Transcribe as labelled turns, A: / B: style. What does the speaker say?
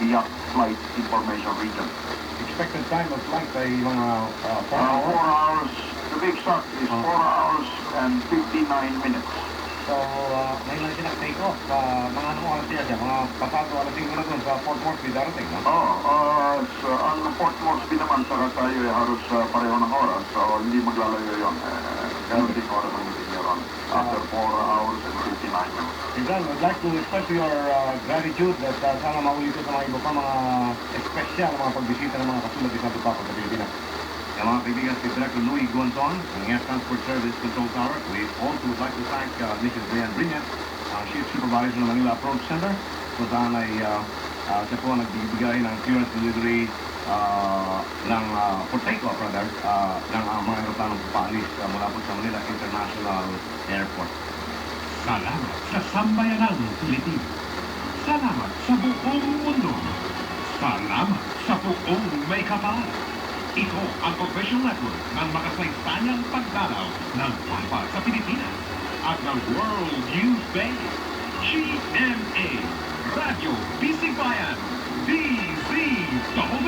A: Biak Flight Information Region.
B: Expected time of flight ay mga 4 hours?
A: 4 hours. The big start is 4 hours and 59 minutes.
B: So, ngayon lang siya nag-take off. Mga anong oras siya dyan? Mga pasado alas 5 na doon sa Fort Moresby darating, no?
A: Ang Fort Moresby naman saka tayo ay halos pareho ng oras. So, hindi maglalayo yun. Ganun din oras ang meeting niya ron. After 4 hours and 59 minutes.
B: Ivan, I'd like to express your gratitude that sana mauli ko sa mga iba pa mga espesyal, mga pagbisita ng mga kasulad ni Santo Papa sa Pilipinas. Yung mga kaibigan si Director Louis Guanzon, ng Air Transport Service Control Tower. We also would like to thank Mrs. Brian Brinet, Chief Supervisor ng Manila Approach Center, kung saan ay siya po nagbibigay ng clearance delivery ng for take-off rather ng mga aeroplanong paalis mula po sa Manila International Airport.
C: Salamat sa sambayanang Pilipino. Salamat sa buong mundo. Salamat sa buong may kapal. Ito ang official network ng makasaysayang pagdalaw ng Papa sa Pilipinas at ng World News Bay. GMA, Radyo Bisig Bayan, DZWB.